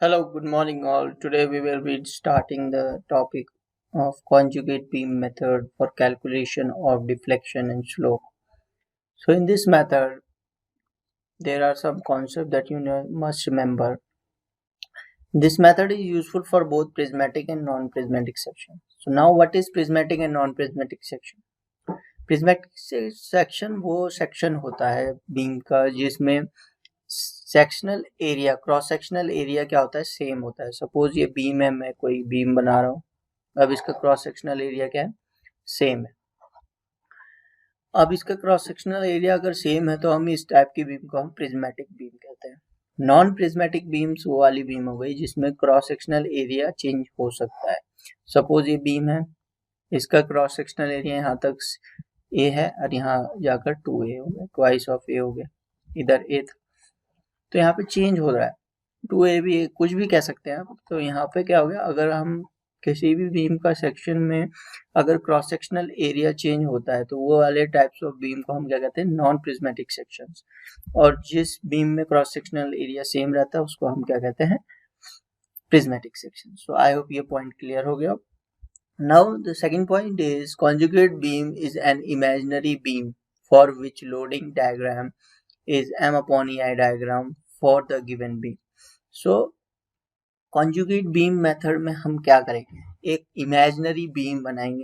Hello, good morning all. Today we will be starting the topic of conjugate beam method for calculation of deflection and slope. So in this method, there are some concepts that must remember. This method is useful for both prismatic and non-prismatic section. So now what is prismatic and non-prismatic section? Prismatic section वो section होता है beam का जिसमें sectional area cross sectional area क्या होता है same होता है. सपोज ये बीम है, मैं कोई बीम बना रहा हूँ. अब इसका क्रॉस सेक्शनल एरिया क्या है, सेम है. अब इसका क्रॉस सेक्शनल एरिया अगर सेम है तो हम इस टाइप की बीम को हम प्रिज्मेटिक बीम कहते हैं. नॉन प्रिज्मेटिक बीम्स वो वाली बीम हो गई जिसमें क्रॉस सेक्शनल एरिया चेंज हो सकता है. सपोज ये बीम है, इसका क्रॉस सेक्शनल एरिया यहाँ तक ए है और यहाँ जाकर 2a हो गया, ट्वाइस ऑफ ए हो गया. इधर ए था तो यहाँ पे चेंज हो रहा है, 2a भी कुछ भी कह सकते हैं आप. तो यहाँ पे क्या हो गया, अगर हम किसी भी बीम का सेक्शन में अगर क्रॉस सेक्शनल एरिया चेंज होता है तो वो वाले टाइप्स ऑफ बीम को हम क्या कहते हैं, नॉन प्रिज्मेटिक सेक्शंस. और जिस बीम में क्रॉस सेक्शनल एरिया सेम रहता है उसको हम क्या कहते हैं, prismatic section. So I hope ये पॉइंट क्लियर हो गया. Now the second point is conjugate beam is an imaginary beam for which loading diagram is M upon EI diagram for the given beam. So conjugate beam method में हम क्या करेंगे, एक imaginary beam बनाएंगे.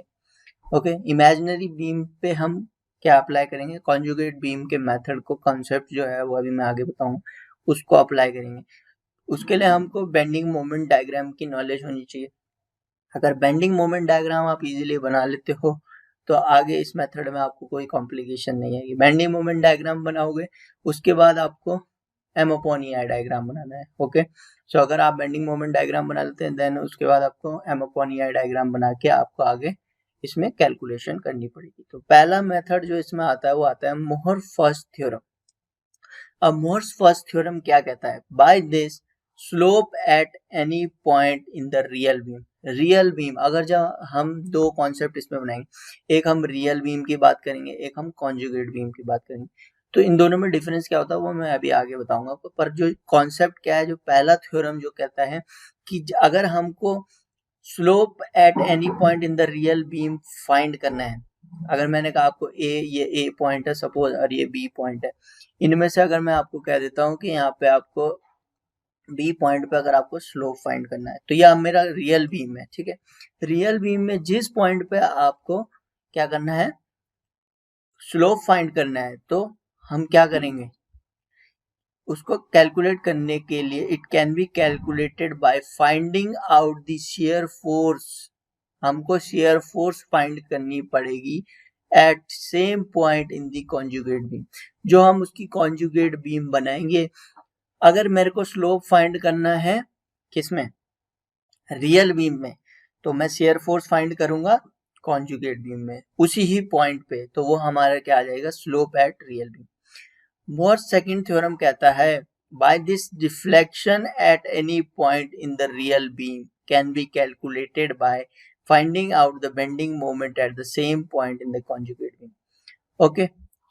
Okay, imaginary beam पे हम क्या apply करेंगे, कॉन्जुगेट बीम के मेथड को, कॉन्सेप्ट जो है वो अभी मैं आगे बताऊं, उसको अप्लाई करेंगे. उसके लिए हमको बेंडिंग मोमेंट डायग्राम की नॉलेज होनी चाहिए. अगर बेंडिंग मोमेंट डायग्राम आप इजीली बना लेते हो तो आगे इस मेथड में आपको कोई कॉम्प्लिकेशन नहीं आएगी. बेंडिंग मोमेंट डायग्राम बनाओगे, उसके बाद आपको M upon EI डायग्राम बनाना है. ओके, सो अगर आप बेंडिंग मोमेंट डायग्राम बना लेते हैं देन उसके बाद आपको M upon EI डायग्राम बना के आपको आगे इसमें कैलकुलेशन करनी पड़ेगी. तो पहला मेथड जो इसमें आता है वो आता है मोहर फर्स्ट थ्योरम. अब मोहर फर्स्ट थ्योरम क्या कहता है, by this slope at any point in the real beam. Real beam, अगर जब हम दो कॉन्सेप्ट इसमें बनाएंगे, एक हम रियल बीम की बात करेंगे, एक हम कॉन्जुगेट बीम की बात करेंगे. तो इन दोनों में डिफरेंस क्या होता है वो मैं अभी आगे बताऊंगा. पर जो कॉन्सेप्ट क्या है, जो पहला थ्योरम जो कहता है कि अगर हमको slope at any point in the real beam find करना है, अगर मैंने कहा आपको ये ए पॉइंट है सपोज और ये बी पॉइंट है, इनमें से अगर मैं आपको कह देता हूँ कि यहाँ पे आपको बी पॉइंट पे अगर आपको स्लोप फाइंड करना है तो यह मेरा रियल बीम है. ठीक है, रियल बीम में जिस पॉइंट पे आपको क्या करना है, स्लोप फाइंड करना है, तो हम क्या करेंगे, उसको कैलकुलेट करने के लिए it can be calculated by finding out the shear force. हमको शियर फोर्स फाइंड करनी पड़ेगी at same point in the conjugate beam. जो हम उसकी कॉन्जुगेट बीम बनाएंगे, अगर मेरे को स्लोप फाइंड करना है किसमें, रियल बीम में, तो मैं शियर फोर्स फाइंड करूंगा कॉन्जुगेट बीम में उसी ही पॉइंट पे, तो वो हमारा क्या आ जाएगा, slope at real beam. Mohr second theorem कहता है by this deflection at any point in the real beam can be calculated by finding out the bending moment at the same point in the conjugate beam. Okay,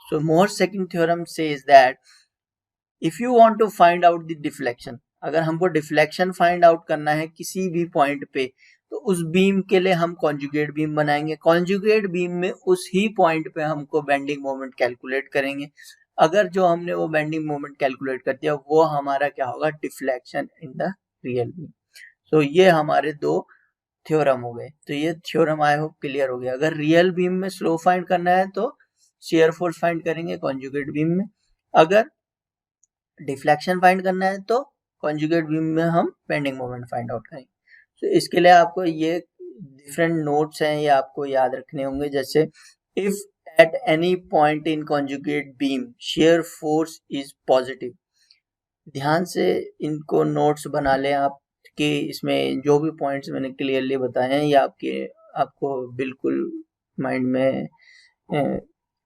so Mohr's second theorem says that if you want to find out the deflection, अगर हमको deflection find out करना है किसी भी point पे, तो उस beam के लिए हम कॉन्जुगेट बीम बनाएंगे. कॉन्जुगेट बीम में उस ही पॉइंट पे हमको बेंडिंग मोमेंट कैलकुलेट करेंगे. अगर जो हमने वो बेंडिंग मोमेंट कैलकुलेट कर दिया वो हमारा क्या होगा, deflection in the real beam. So ये हमारे दो थ्योरम हो गए. तो ये थ्योरम आई होप क्लियर हो गया. अगर रियल बीम में स्लोप फाइंड करना है तो शियर फोर्स फाइंड करेंगे कॉन्जुगेट बीम में, अगर डिफ्लेक्शन फाइंड करना है तो कॉन्जुगेट बीम में हम बेंडिंग मोमेंट फाइंड आउट करेंगे. तो इसके लिए आपको ये डिफरेंट नोट्स हैं, ये आपको याद रखने होंगे. जैसे if at any point in conjugate beam shear force is positive, ध्यान से इनको नोट्स बना लें आप कि इसमें जो भी पॉइंट्स मैंने क्लियरली बताए हैं ये आपको बिल्कुल माइंड में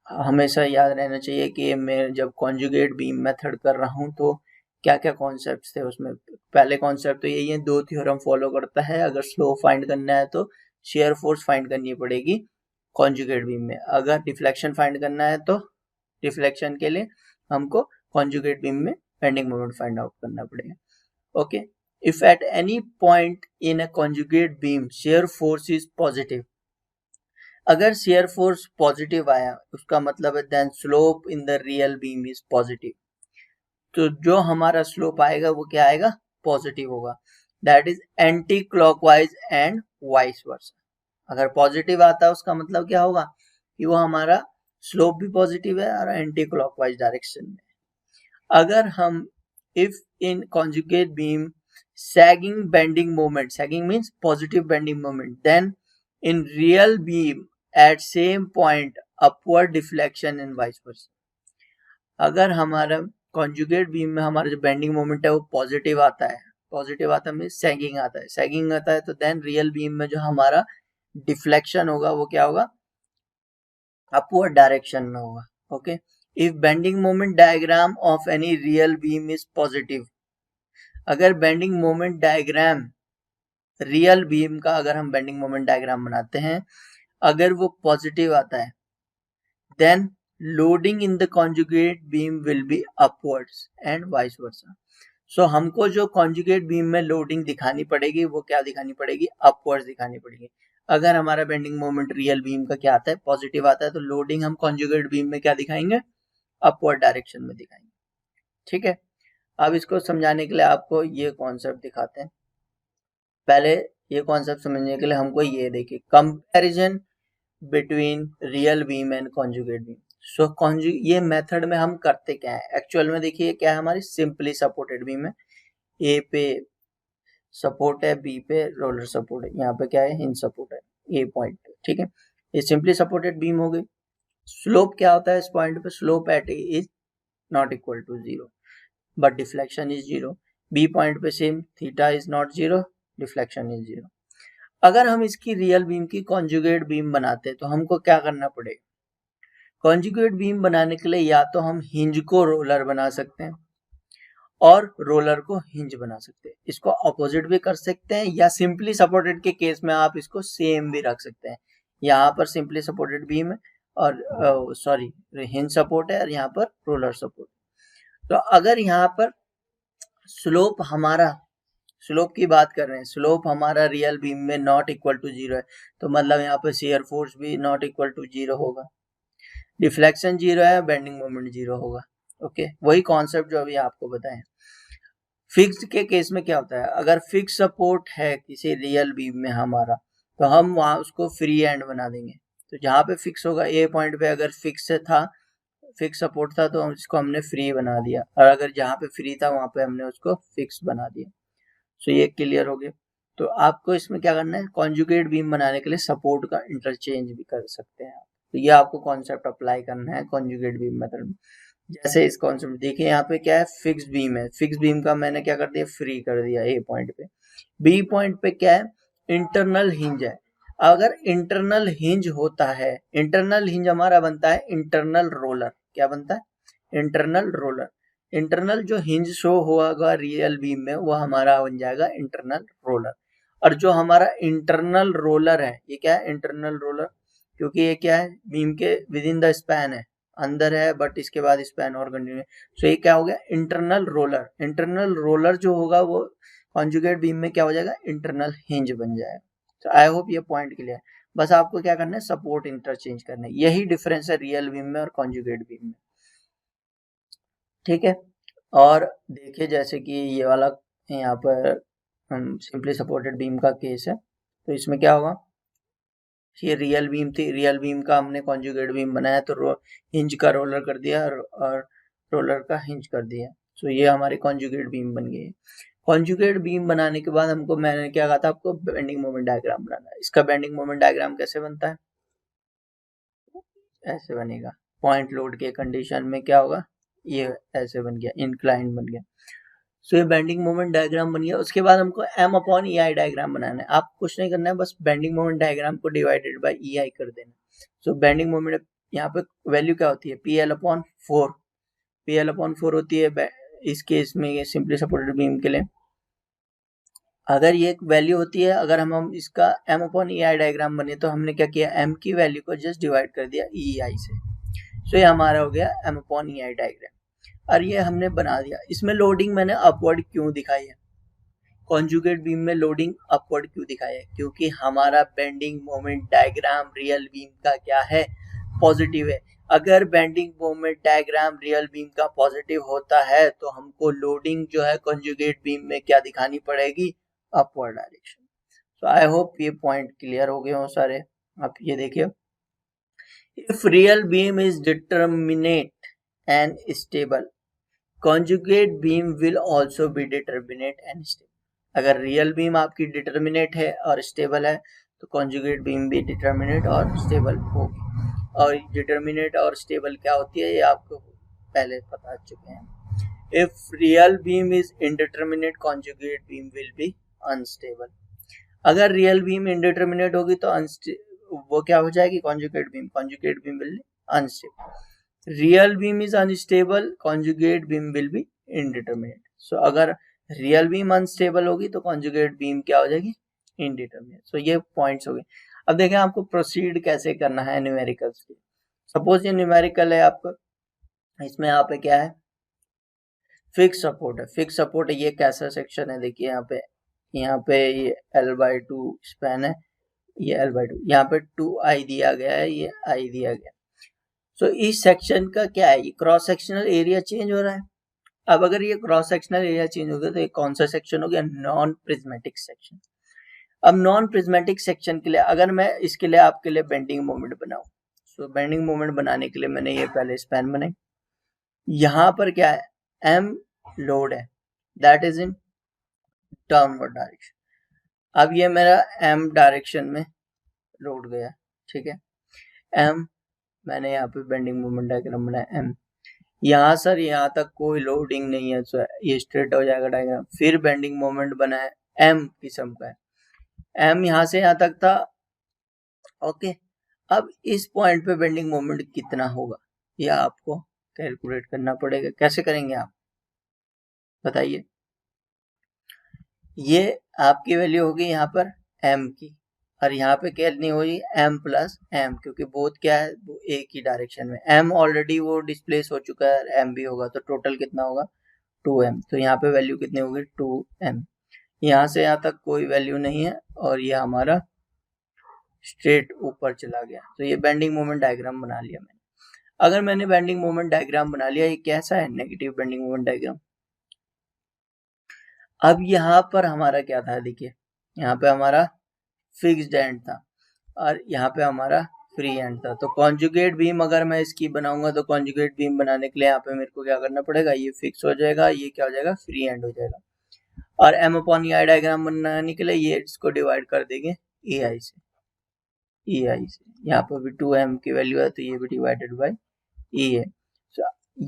हमेशा याद रहना चाहिए कि मैं जब कॉन्जुगेट बीम मेथड कर रहा हूं तो क्या क्या कॉन्सेप्ट्स थे उसमें. पहले कॉन्सेप्ट तो यही है, दो थ्योरम फॉलो करता है. अगर स्लोप फाइंड करना है तो शियर फोर्स फाइंड करनी पड़ेगी कॉन्जुगेट बीम में, अगर डिफ्लेक्शन फाइंड करना है तो डिफ्लेक्शन के लिए हमको कॉन्जुगेट बीम में बेंडिंग मोमेंट फाइंड आउट करना पड़ेगा. Okay, if at any point in a conjugate beam shear force is positive, अगर shear force positive आया उसका मतलब है then slope in the real beam is positive, तो जो हमारा स्लोप आएगा वो क्या आएगा, पॉजिटिव होगा, that is anti clockwise and vice versa. अगर पॉजिटिव आता है उसका मतलब क्या होगा कि वो हमारा स्लोप भी पॉजिटिव है और एंटी क्लॉकवाइज डायरेक्शन में। अगर हम if in conjugate beam sagging bending moment, sagging means positive bending moment, then in real beam at same point upward deflection and vice versa. अगर हमारा कॉन्जुगेट बीम में हमारा जो बेंडिंग मोमेंट है वो पॉजिटिव आता है, पॉजिटिव आता है मीन्स सैगिंग आता है, सैगिंग आता है तो देन रियल बीम में जो हमारा डिफ्लेक्शन होगा वो क्या होगा, अपवर्ड डायरेक्शन में होगा। Okay, if bending moment diagram of any real beam is positive, अगर bending moment diagram real beam का, अगर हम बेंडिंग मोमेंट डायग्राम बनाते हैं अगर वो पॉजिटिव आता है, then loading in the conjugate beam will be upwards and vice versa. So हमको जो कॉन्जुगेट बीम में लोडिंग दिखानी पड़ेगी वो क्या दिखानी पड़ेगी, अपवर्ड्स दिखानी पड़ेगी। अगर हमारा बेंडिंग मोमेंट रियल बीम का क्या आता है, पॉजिटिव आता है, तो लोडिंग हम कॉन्जुगेट बीम में क्या दिखाएंगे, अपवर्ड डायरेक्शन में दिखाएंगे। ठीक है, अब इसको समझाने के लिए आपको ये कॉन्सेप्ट दिखाते हैं। पहले ये कॉन्सेप्ट समझने के लिए हमको ये देखिए, comparison between real beam and conjugate beam. So ये मेथड में हम करते क्या है, एक्चुअल में देखिए क्या है, हमारी सिंपली सपोर्टेड बीम है, ए पे सपोर्ट है, बी पे रोलर सपोर्ट है, यहाँ पे क्या है, हिंज सपोर्ट है ए पॉइंट पे। ठीक है, ये सिंपली सपोर्टेड बीम हो गई। स्लोप क्या होता है इस पॉइंट पे, slope at A is not equal to 0 but deflection is 0। B point पे same, theta is not 0, deflection is 0। अगर हम इसकी रियल बीम की कॉन्जुगेट बीम बनाते हैं तो हमको क्या करना पड़ेगा, कॉन्जुगेट बीम बनाने के लिए या तो हम हिंज को रोलर बना सकते हैं और रोलर को हिंज बना सकते हैं, इसको अपोजिट भी कर सकते हैं, या सिंपली सपोर्टेड के केस में आप इसको सेम भी रख सकते हैं। यहाँ पर सिंपली सपोर्टेड बीम है और सॉरी हिंज सपोर्ट है और यहाँ पर रोलर सपोर्ट। तो अगर यहाँ पर स्लोप हमारा, स्लोप की बात कर रहे हैं, स्लोप हमारा रियल बीम में नॉट इक्वल टू 0 है, तो मतलब यहाँ पर शियर फोर्स भी नॉट इक्वल टू 0 होगा, डिफ्लेक्शन 0 है, बेंडिंग मोमेंट 0 होगा। ओके, वही कॉन्सेप्ट जो अभी आपको बताएं। फिक्स्ड के केस में क्या होता है, अगर फिक्स सपोर्ट है किसी रियल बीम में हमारा, तो हम वहां उसको फ्री एंड बना देंगे। तो जहाँ पे फिक्स होगा, ए पॉइंट पे अगर फिक्स था, फिक्स सपोर्ट था, तो इसको हमने फ्री बना दिया, और अगर जहाँ पे फ्री था वहां पे हमने उसको फिक्स बना दिया। सो ये क्लियर हो गया। तो आपको इसमें क्या करना है, कॉन्जुगेट बीम बनाने के लिए सपोर्ट का इंटरचेंज भी कर सकते हैं आप। तो ये आपको कॉन्सेप्ट अप्लाई करना है कॉन्जुगेट बीम मेथड में। जैसे इस कॉन्सेप्ट देखिए, यहाँ पे क्या है, फिक्स बीम है, फिक्स बीम का मैंने क्या कर दिया, फ्री कर दिया ए पॉइंट पे। बी पॉइंट पे क्या है, इंटरनल हिंज है। अगर इंटरनल हिंज होता है, इंटरनल हिंज हमारा बनता है इंटरनल रोलर। क्या बनता है, इंटरनल रोलर। इंटरनल जो हिंज शो होगा रियल बीम में वो हमारा बन जाएगा इंटरनल रोलर। और जो हमारा इंटरनल रोलर है, ये क्या है, इंटरनल रोलर, क्योंकि ये क्या है, बीम के विद इन द स्पैन है, अंदर है बट इसके बाद स्पैन और कंटिन्यू। सो ये क्या हो गया, इंटरनल रोलर। इंटरनल रोलर जो होगा वो कॉन्जुगेट बीम में क्या हो जाएगा, इंटरनल हिंज बन जाएगा। तो आई होप ये पॉइंट क्लियर है। बस आपको क्या करना है, सपोर्ट इंटरचेंज करना है, यही डिफरेंस है रियल बीम में और कॉन्जुगेट बीम में। ठीक है, और देखिए जैसे कि ये वाला यहाँ पर हम सिंपली सपोर्टेड बीम का केस है, तो इसमें क्या होगा, ये रियल बीम थी, रियल बीम का हमने कॉन्जुगेट बीम बनाया तो हिंज का रोलर कर दिया और रोलर का हिंज कर दिया। सो ये हमारी कॉन्जुगेट बीम बन गई है। कॉन्जुगेट बीम बनाने के बाद हमको, मैंने क्या कहा था आपको, बेंडिंग मोमेंट डायग्राम बनाना है। इसका बेंडिंग मोमेंट डायग्राम कैसे बनता है, ऐसे बनेगा, पॉइंट लोड के कंडीशन में क्या होगा, ये ऐसे बन गया, इंक्लाइन बन गया। सो ये बेंडिंग मोमेंट डायग्राम बन गया। उसके बाद हमको m अपॉन ई आई डायग्राम बनाना है। आप कुछ नहीं करना है, बस बेंडिंग मोमेंट डायग्राम को डिवाइडेड बाय ई आई कर देना। सो बेंडिंग मोमेंट यहाँ पे वैल्यू क्या होती है, P L upon 4, P L upon 4 होती है इस केस में, ये सिंपली सपोर्टेड बीम के लिए। अगर ये वैल्यू होती है, अगर हम इसका m अपॉन ई आई डायग्राम बने तो हमने क्या किया, m की वैल्यू को जस्ट डिवाइड कर दिया ई आई से। सो ये हमारा हो गया m अपॉन ई आई डायग्राम, और ये हमने बना दिया। इसमें लोडिंग मैंने अपवर्ड क्यों दिखाई है, कॉन्जुगेट बीम में लोडिंग अपवर्ड क्यों दिखाया है? क्योंकि हमारा bending moment diagram real beam का क्या है? पॉजिटिव है। अगर bending moment diagram real beam का पॉजिटिव होता है तो हमको लोडिंग जो है कॉन्जुगेट बीम में क्या दिखानी पड़ेगी? Upward direction. तो आई होप ये पॉइंट क्लियर हो गए हो सारे। आप ये देखिए, if real beam is determinate and stable, conjugate beam will also be determinate and stable। अगर रियल बीम आपकी डिटर्मिनेट है और स्टेबल है तो कॉन्जुगेट बीम भी डिटर्मिनेट और स्टेबल होगी। और डिटर्मिनेट और स्टेबल क्या होती है ये आपको पहले पता चुके हैं। If real beam is indeterminate, conjugate beam will be unstable. अगर रियल बीम इनडिटर्मिनेट होगी तो वो क्या हो जाएगी? Conjugate beam will be unstable. Real beam is unstable, conjugate beam will be indeterminate. So अगर रियल बीम अनस्टेबल होगी तो कॉन्जुगेट बीम क्या हो जाएगी? इनडिटर्मिनेट। सो ये पॉइंट्स हो गए। अब देखें आपको प्रोसीड कैसे करना है न्यूमेरिकल्स के। सपोज ये न्यूमेरिकल है आपका, इसमें यहाँ पे क्या है? फिक्स सपोर्ट है। फिक्स सपोर्ट है, ये कैसा सेक्शन है? देखिए यहाँ पे ये L/2 स्पैन है, ये L/2, यहाँ पे 2i दिया गया है, ये i दिया गया। सो इस सेक्शन का क्या है? ये क्रॉस सेक्शनल एरिया चेंज हो रहा है। अब अगर ये क्रॉस सेक्शनल एरिया चेंज हो गया तो ये कौन सा सेक्शन हो गया? Non prismatic section. अब नॉन प्रिज्मेटिक सेक्शन के लिए अगर मैं इसके लिए आपके लिए बेंडिंग मोमेंट बनाऊं, सो बेंडिंग मोमेंट बनाने के लिए मैंने ये पहले स्पैन बनाई। यहाँ पर क्या है? m लोड है, that is in downward direction. अब ये मेरा m डायरेक्शन में लोड गया, ठीक है। m मैंने यहाँ पे बेंडिंग मोमेंट डायग्राम बनाया m, यहाँ सर यहाँ तक कोई लोडिंग नहीं है, तो ये स्ट्रेट हो जाएगा डायग्राम। फिर बेंडिंग मोमेंट बनाया m किस्म का है, m यहाँ से यहाँ तक था, ओके। अब इस पॉइंट पे बेंडिंग मोमेंट कितना होगा यह आपको कैलकुलेट करना पड़ेगा। कैसे करेंगे आप बताइए? ये आपकी वैल्यू होगी यहाँ पर m की, और यहाँ पे कितनी होगी? m प्लस m, क्योंकि बोथ क्या है? वो एक ही डायरेक्शन में। m ऑलरेडी वो डिस्प्लेस हो चुका है, m भी होगा, तो टोटल कितना होगा? 2m। तो यहाँ पे वैल्यू कितनी होगी? 2m। यहाँ से यहाँ तक कोई वैल्यू नहीं है और ये हमारा स्ट्रेट ऊपर चला गया। तो ये बेंडिंग मोमेंट डायग्राम बना लिया मैंने। अगर मैंने बेंडिंग मोमेंट डायग्राम बना लिया, ये कैसा है? Negative bending moment diagram. अब यहाँ पर हमारा क्या था? देखिए यहाँ पे हमारा फिक्स्ड एंड था और यहाँ पे हमारा फ्री एंड था। तो कॉन्जुगेट बीम अगर मैं इसकी बनाऊंगा तो कॉन्जुगेट बीम बनाने के लिए यहाँ पे मेरे को क्या करना पड़ेगा? ये फिक्स हो जाएगा, ये क्या हो जाएगा? फ्री एंड हो जाएगा। और m/ei डायग्राम बनाने के लिए ये इसको डिवाइड कर देंगे ei से। यहाँ पर भी 2m की वैल्यू है तो ये भी डिवाइडेड बाई e है।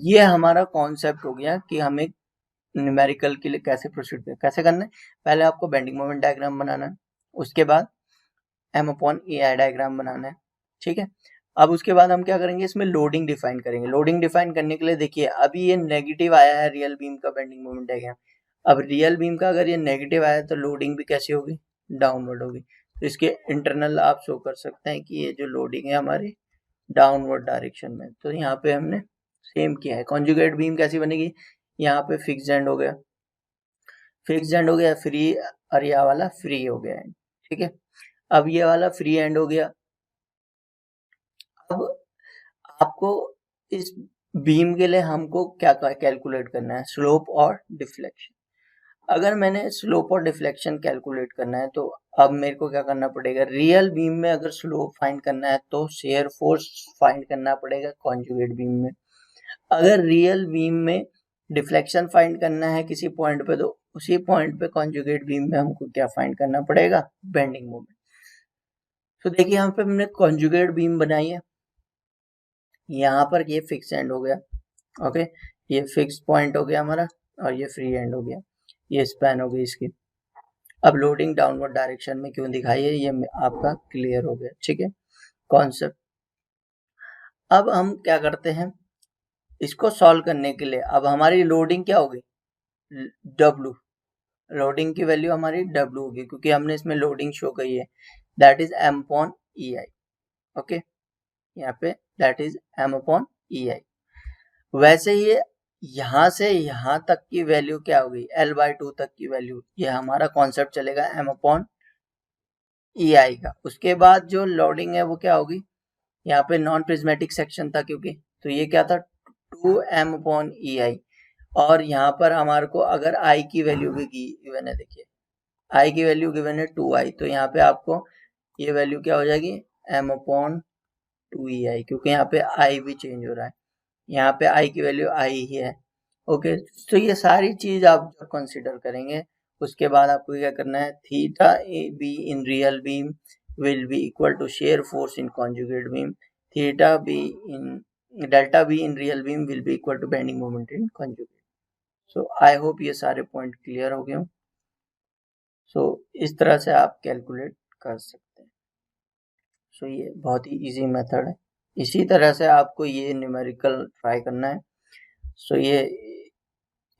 ये हमारा कॉन्सेप्ट हो गया कि हमें न्यूमेरिकल के लिए कैसे प्रोसीड करें। कैसे करना है? पहले आपको बेंडिंग मोमेंट डायग्राम बनाना है, उसके बाद m/ei डायग्राम बनाना है, ठीक है। अब उसके बाद हम क्या करेंगे? इसमें लोडिंग डिफाइन करेंगे। लोडिंग डिफाइन करने के लिए देखिए अभी ये नेगेटिव आया है रियल बीम का बेंडिंग मोमेंट डायग्राम। अब रियल बीम का अगर ये नेगेटिव आया तो लोडिंग भी कैसी होगी? डाउनवर्ड होगी। तो इसके इंटरनल आप शो कर सकते हैं कि ये जो लोडिंग है हमारी डाउनवर्ड डायरेक्शन में। तो यहाँ पे हमने सेम किया है। कॉन्जुगेट बीम कैसी बनेगी? यहाँ पे फिक्स एंड हो गया, फ्री, और यह वाला फ्री हो गया, ठीक है। अब ये वाला फ्री एंड हो गया। अब आपको इस बीम के लिए हमको क्या कैलकुलेट करना है? स्लोप और डिफ्लेक्शन। अगर मैंने स्लोप और डिफ्लेक्शन कैलकुलेट करना है तो अब मेरे को क्या करना पड़ेगा? रियल बीम में अगर स्लोप फाइंड करना है तो शेयर फोर्स फाइंड करना पड़ेगा कॉन्जुगेट बीम में। अगर रियल बीम में डिफ्लेक्शन फाइंड करना है किसी पॉइंट पे तो उसी पॉइंट पे कॉन्जुगेट बीम में हमको क्या फाइंड करना पड़ेगा? Bending moment. तो देखिए यहाँ पे हमने कॉन्जुगेट बीम बनाई है, यहाँ पर ये फिक्स एंड हो गया, ओके, ये फिक्स पॉइंट हो गया हमारा और ये फ्री एंड हो गया, ये स्पैन हो गई इसकी। अब लोडिंग डाउनवर्ड डायरेक्शन में क्यों दिखाई है ये आपका क्लियर हो गया, ठीक है कॉन्सेप्ट। अब हम क्या करते हैं इसको सॉल्व करने के लिए? अब हमारी लोडिंग क्या होगी? W, लोडिंग की वैल्यू हमारी W होगी क्योंकि हमने इसमें लोडिंग शो की है, दैट इज m/ei, ओके, यहाँ पे दैट इज m/ei। वैसे ही यहाँ से यहाँ तक की वैल्यू क्या होगी, L/2 तक की वैल्यू, ये हमारा कॉन्सेप्ट चलेगा M/EI का। उसके बाद जो लोडिंग है वो क्या होगी, यहाँ पे नॉन प्रिज्मेटिक सेक्शन था क्योंकि, तो ये क्या था 2M/EI। और यहाँ पर हमारे को अगर I की वैल्यू भी गिवन है, देखिए I की वैल्यू गिवन है 2I, तो यहाँ पे आपको ये वैल्यू क्या हो जाएगी M/2EI, क्योंकि यहाँ पे I भी चेंज हो रहा है, यहाँ पे I की वैल्यू I ही है। ओके, तो ये सारी चीज आप जब कंसिडर करेंगे, उसके बाद आपको क्या करना है, theta B in real beam will be equal to shear force in conjugate beam, theta B in delta B in real beam will be equal to bending moment in conjugate. So I hope ये सारे point clear हो गए हों। सो इस तरह से आप calculate कर सकते हैं। सो ये बहुत ही इजी मेथड है। इसी तरह से आपको ये न्यूमेरिकल ट्राई करना है। सो ये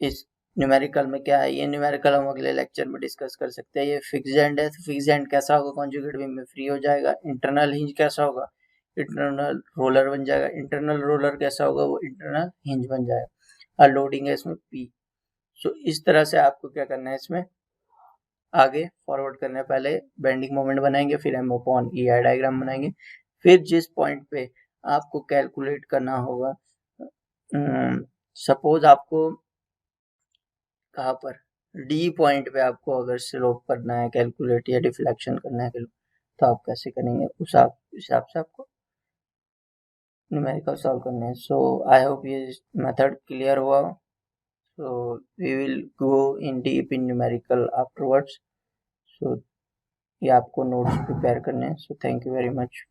इस न्यूमेरिकल में क्या है, ये न्यूमेरिकल हम अगले लेक्चर में डिस्कस कर सकते हैं। ये फिक्स एंड है, तो फिक्स एंड कैसा होगा, कॉन्जुगेट बीम में फ्री हो जाएगा। इंटरनल हिंज कैसा होगा, इंटरनल रोलर बन जाएगा। इंटरनल रोलर कैसा होगा, वो इंटरनल हिंज बन जाएगा। और लोडिंग है इसमें P। सो इस तरह से आपको क्या करना है, इसमें आगे फॉरवर्ड करने पहले बेंडिंग मोमेंट बनाएंगे, फिर M/EI डायग्राम बनाएंगे, फिर जिस पॉइंट पे आपको कैलकुलेट करना होगा, सपोज आपको कहाँ पर डी पॉइंट पे आपको अगर स्लोप करना है कैलकुलेट या डिफ्लेक्शन करना है तो आप कैसे करेंगे, उस हिसाब से आपको न्यूमेरिकल सॉल्व करना है। सो आई होप ये मेथड क्लियर हुआ। So we will go in deep in numerical afterwards. So ये आपको नोट्स प्रिपेयर करने हैं। So thank you very much.